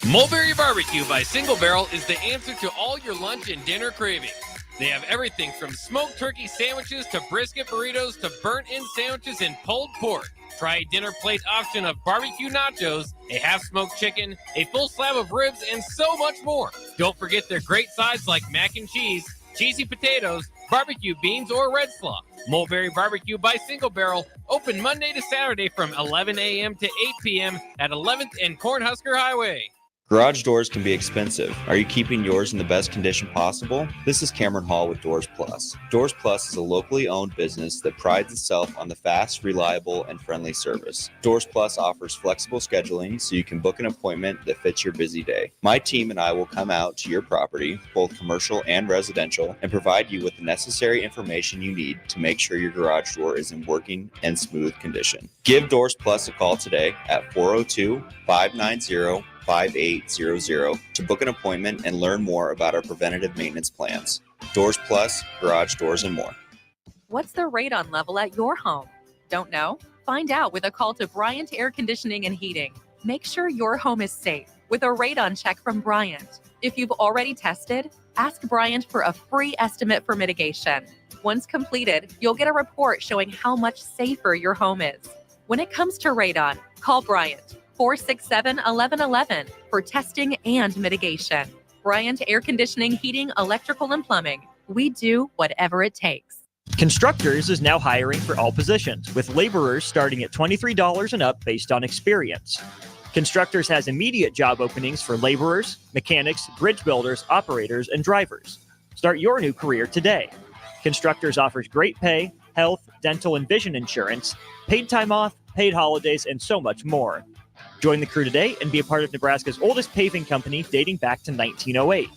Mulberry Barbecue by Single Barrel is the answer to all your lunch and dinner cravings. They have everything from smoked turkey sandwiches to brisket burritos to burnt-in sandwiches and pulled pork. Try a dinner plate option of barbecue nachos, a half-smoked chicken, a full slab of ribs, and so much more. Don't forget their great sides like mac and cheese, cheesy potatoes, barbecue beans, or red slaw. Mulberry Barbecue by Single Barrel, open Monday to Saturday from 11 a.m. to 8 p.m. at 11th and Cornhusker Highway. Garage doors can be expensive. Are you keeping yours in the best condition possible? This is Cameron Hall with Doors Plus. Doors Plus is a locally owned business that prides itself on the fast, reliable, and friendly service. Doors Plus offers flexible scheduling so you can book an appointment that fits your busy day. My team and I will come out to your property, both commercial and residential, and provide you with the necessary information you need to make sure your garage door is in working and smooth condition. Give Doors Plus a call today at 402-590-5800 to book an appointment and learn more about our preventative maintenance plans. Doors Plus, garage doors, and more. What's the radon level at your home? Don't know? Find out with a call to Bryant Air Conditioning and Heating. Make sure your home is safe with a radon check from Bryant. If you've already tested, ask Bryant for a free estimate for mitigation. Once completed, you'll get a report showing how much safer your home is. When it comes to radon, call Bryant. 467-1111 for testing and mitigation. Bryant Air Conditioning, Heating, Electrical, and Plumbing. We do whatever it takes. Constructors is now hiring for all positions, with laborers starting at $23 and up based on experience. Constructors has immediate job openings for laborers, mechanics, bridge builders, operators, and drivers. Start your new career today. Constructors offers great pay, health, dental, and vision insurance, paid time off, paid holidays, and so much more. Join the crew today and be a part of Nebraska's oldest paving company dating back to 1908.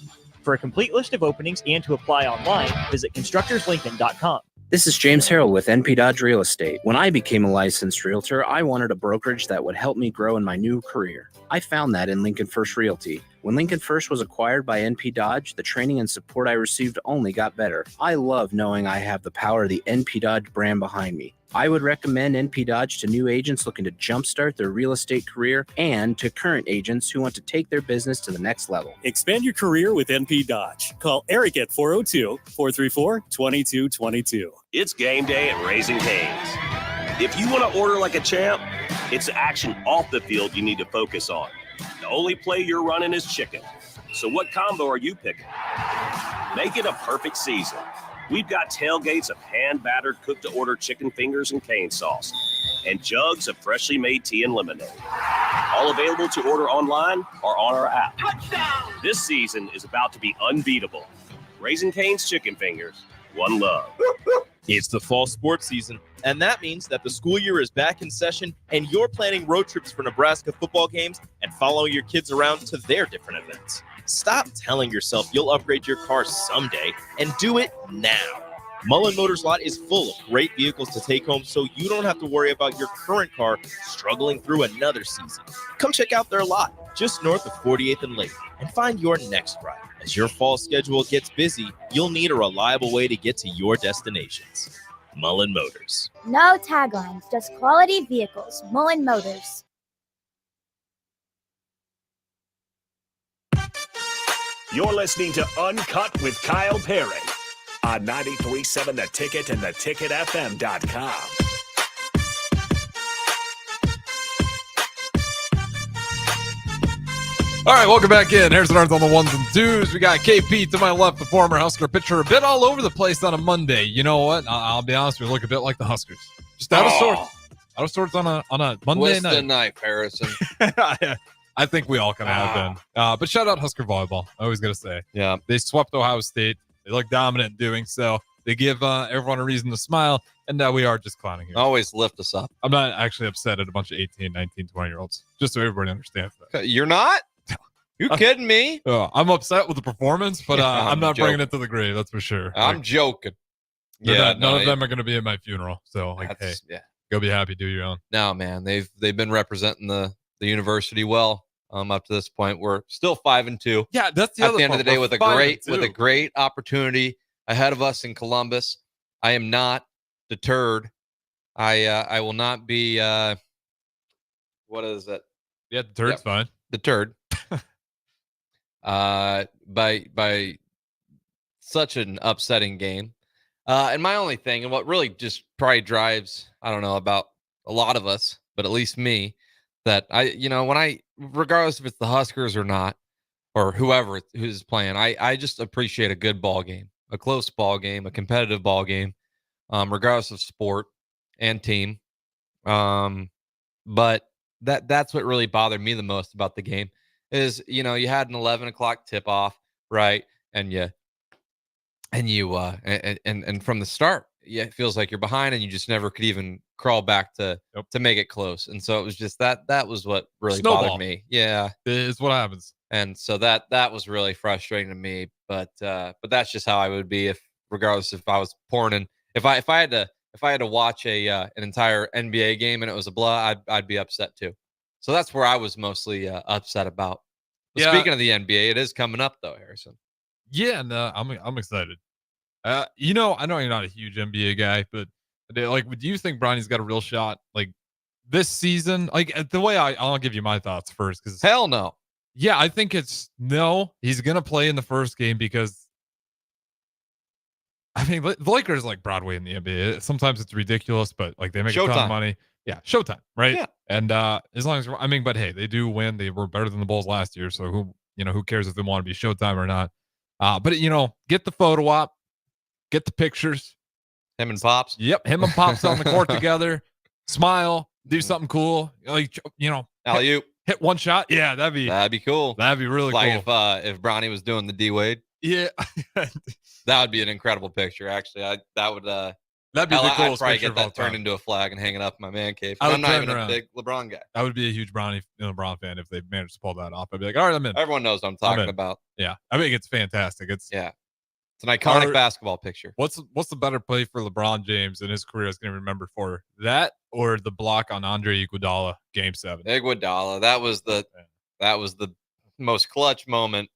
For a complete list of openings and to apply online, visit constructorslincoln.com. This is James Harrell with NP Dodge Real Estate. When I became a licensed realtor, I wanted a brokerage that would help me grow in my new career. I found that in Lincoln First Realty. When Lincoln First was acquired by NP Dodge, the training and support I received only got better. I love knowing I have the power of the NP Dodge brand behind me. I would recommend NP Dodge to new agents looking to jumpstart their real estate career and to current agents who want to take their business to the next level. Expand your career with NP Dodge. Call Eric at 402-434-2222. It's game day at Raising Cane's. If you want to order like a champ, it's the action off the field you need to focus on. The only play you're running is chicken. So what combo are you picking? Make it a perfect season. We've got tailgates of hand-battered, cooked-to-order chicken fingers and cane sauce, and jugs of freshly made tea and lemonade. All available to order online or on our app. Touchdown! This season is about to be unbeatable. Raising Cane's Chicken Fingers, one love. It's the fall sports season, and that means that the school year is back in session and you're planning road trips for Nebraska football games and following your kids around to their different events. Stop telling yourself you'll upgrade your car someday and do it now. Mullen Motors Lot is full of great vehicles to take home so you don't have to worry about your current car struggling through another season. Come check out their lot just north of 48th and Lake and find your next ride. As your fall schedule gets busy, you'll need a reliable way to get to your destinations. Mullen Motors. No taglines, just quality vehicles. Mullen Motors. You're listening to Uncut with Kyle Perry on 93.7 The Ticket and theticketfm.com. All right, welcome back in. Harrison Arns on the ones and twos. We got KP to my left, the former Husker pitcher, a bit all over the place on a Monday. You know what? I'll be honest, we look a bit like the Huskers. Just out of sorts. Out of sorts on a Monday night. The knife, Harrison. I think we all kind of have been. But shout out Husker volleyball. I always got to say. Yeah. They swept Ohio State. They look dominant in doing so. They give everyone a reason to smile. And we are just clowning here. Always lift us up. I'm not actually upset at a bunch of 18, 19, 20-year-olds. Just so everybody understands that. You're not? You kidding me? I'm upset with the performance, but I'm not joking. bringing it to the grave. That's for sure. I'm joking. None of them are going to be at my funeral. So, hey, go be happy. Do your own. No, man, they've been representing the university well up to this point. We're still 5-2. Yeah, that's at the end of the day with a great opportunity ahead of us in Columbus. I am not deterred. I will not be. What is it? Yeah, deterred's fine. Deterred. By such an upsetting game. And my only thing, and what really just probably drives, I don't know about a lot of us, but at least me, that regardless if it's the Huskers or not, or whoever who's playing, I just appreciate a good ball game, a close ball game, a competitive ball game, regardless of sport and team. But that's what really bothered me the most about the game. Is you had an 11 o'clock tip off, right? And from the start, it feels like you're behind, and you just never could even crawl back to make it close. And so it was just that was what really bothered me. Yeah, it's what happens. And so that was really frustrating to me. But that's just how I would be regardless if I was pouring in. If I had to watch an entire NBA game and it was a blowout, I'd be upset too. So that's where I was mostly upset about. But speaking of the NBA, it is coming up though, Harrison. Yeah, no, I'm excited. I know you're not a huge NBA guy, but do you think Bronny's got a real shot like this season? Like the way I'll give you my thoughts first, because hell no. Yeah, I think it's no. He's gonna play in the first game because I mean the Lakers like Broadway in the NBA. Sometimes it's ridiculous, but like they make a ton of money. Yeah, Showtime, right? Yeah. And as long as but hey, they do win. They were better than the Bulls last year, so who cares if they want to be Showtime or not? But get the photo op, get the pictures. Him and Pops. Yep, him and Pops on the court together. Smile, do something cool. Alley-oop. Hit one shot. Yeah, that'd be cool. That'd be really cool. If Bronny was doing the D Wade. Yeah, that would be an incredible picture. Actually, that'd be the coolest I'd probably picture get that turned into a flag and hang it up in my man cave. I'm not even a big LeBron guy. I would be a huge LeBron fan if they managed to pull that off. I'd be like, all right, I'm in. Everyone knows what I'm talking about. Yeah, I think it's fantastic. It's an iconic basketball picture. What's the better play for LeBron James in his career is going to remember for that or the block on Andre Iguodala Game 7? Iguodala, that was the most clutch moment,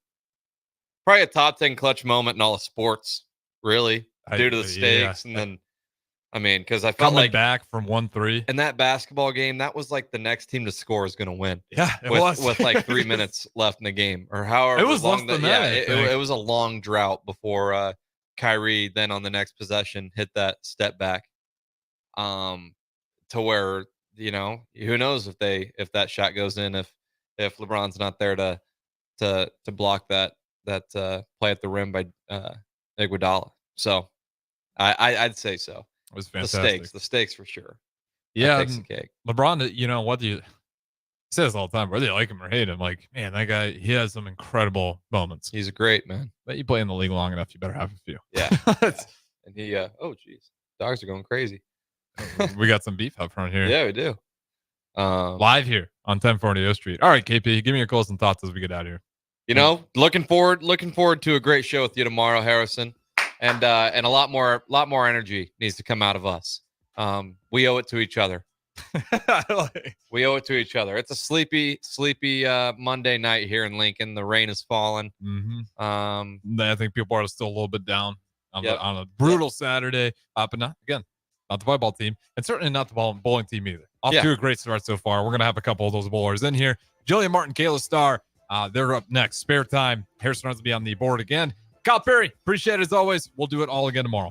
probably a top 10 clutch moment in all of sports, really, due to the stakes. And then, I mean, because I felt coming like back from 1-3 in that basketball game, that was like the next team to score is going to win. Yeah, it with, was. with like 3 minutes left in the game, or however It was long less than that, I think. it was a long drought before Kyrie then on the next possession hit that step back. To where, you know, who knows if that shot goes in, if LeBron's not there to block that play at the rim by Iguodala. So I'd say so. It was fantastic. The stakes for sure. Yeah, that takes the cake. LeBron, you know what, he says all the time, whether you like him or hate him, like, man, that guy, he has some incredible moments. He's a great man. But you play in the league long enough, you better have a few. Yeah. And he oh geez, dogs are going crazy. We got some beef up front here. Yeah, we do. Live here on 1040 O Street. All right, KP, give me your closing thoughts as we get out of here. You know, looking forward to a great show with you tomorrow, Harrison, and a lot more energy needs to come out of us. We owe it to each other. We owe it to each other. It's a sleepy Monday night here in Lincoln. The rain is falling. Mm-hmm. I think people are still a little bit down on a brutal Saturday. But not the volleyball team, and certainly not the bowling team either. Off to a great start so far. We're going to have a couple of those bowlers in here. Jillian Martin, Kayla Starr, they're up next. Spare time. Harrison Runs will be on the board again. Kyle Perry, appreciate it as always. We'll do it all again tomorrow.